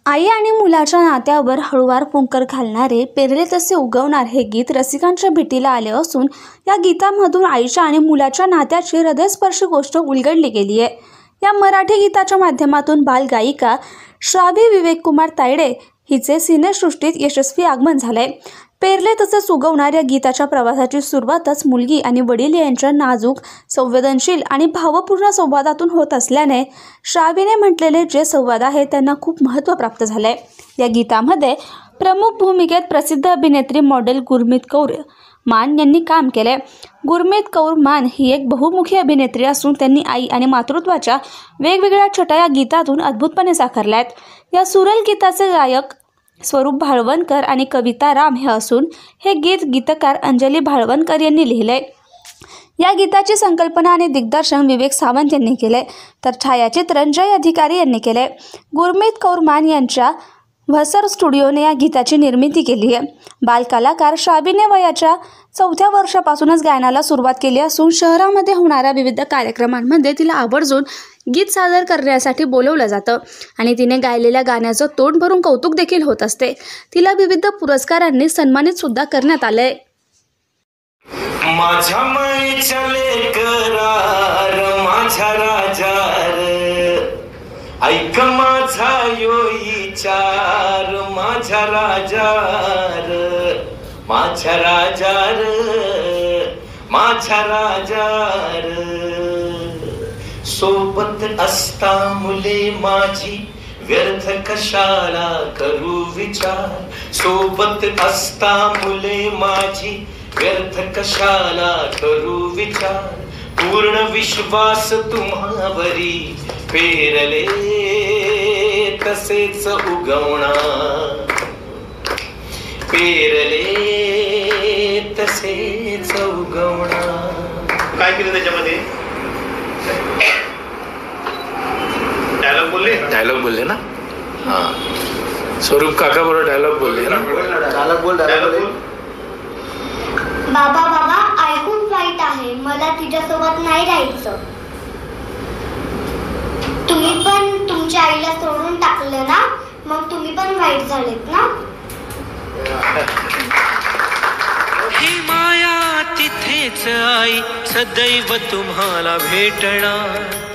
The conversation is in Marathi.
आई आणि मुलाच्या नात्यावर हळूवार फुंकर घालणारे पेरले तसे उगवणार हे गीत रसिकांच्या भेटीला आले असून या गीतामधून आईच्या आणि मुलाच्या नात्याची हृदयस्पर्शी गोष्ट उलगडली गेली आहे। या मराठी गीताच्या माध्यमातून बालगायिका श्राव्य विवेककुमार तायडे हिचे सिनेसृष्टीत यशस्वी आगमन झाले। पेरले तसेच उगवणार या गीताच्या प्रवासाची सुरुवातच मुलगी आणि वडील यांच्या नाजूक, संवेदनशील आणि भावपूर्ण संवादातून होत असल्याने श्राव्यने म्हटलेले जे संवाद आहेत त्यांना खूप महत्त्व प्राप्त झाले। या गीतामध्ये प्रमुख भूमिकेत प्रसिद्ध अभिनेत्री मॉडेल गुरमीत कौर मान यांनी काम केले। गुरमीत कौर मान ही एक बहुमुखी अभिनेत्री असून त्यांनी आई आणि मातृत्वाच्या वेगवेगळ्या छटा या गीतातून अद्भुतपणे साकारल्यात। या सुरेल गीताचे गायक स्वरूप भाळवणकर आणि कविता राम हे असून हे गीत गीतकार अंजली भाळवणकर यांनी लिहिले। या गीताची संकल्पना आणि दिग्दर्शन विवेक सावंत यांनी केले तर छायाचित्रण जय अधिकारी यांनी केले। गुरमीत कौर मान यांच्या व्हसर स्टुडिओने या गीताची निर्मिती केली आहे। बालकलाकार श्राव्यने वयाच्या 4थ्या वर्षापासूनच गायनाला सुरुवात केली असून शहरामध्ये होणाऱ्या विविध कार्यक्रमांमध्ये तिला आवर्जून गीत सादर करण्यासाठी बोलवलं जातं आणि तिने गायलेल्या गाण्याचं तोंड भरून कौतुक देखील होत असते। तिला विविध पुरस्कारांनी सन्मानित सुद्धा करण्यात आलंय। माझ्या माईच्या लेकरार माझ्या राजार ऐक माझा यो विचार माझ्या राजार माझ्या राजार माझ्या राजार सोबत असता मुले माझी व्यर्थ कशाला करू विचार सोबत असता मुले माझी व्यर्थ कशाला करू विचार पूर्ण विश्वास तुम्हावरी पेरले तसेच उगवणार पेरले तसेच उगवणार। काय केलं त्याच्यामध्ये? डायलॉग बोलले ना? हाँ स्वरूप काका बरोबर डायलॉग बोलले ना? डायलॉग बोल। बाबा बाबा ऐकून वाईट आहे, मला तिच्यासोबत नाही राहायचं। तुम्ही पण तुमच्या आईला सोडून टाकलं ना, मग तुम्ही पण वाईट झालेत ना? ही माया तिथेच आई सदैव तुम्हाला भेटणार।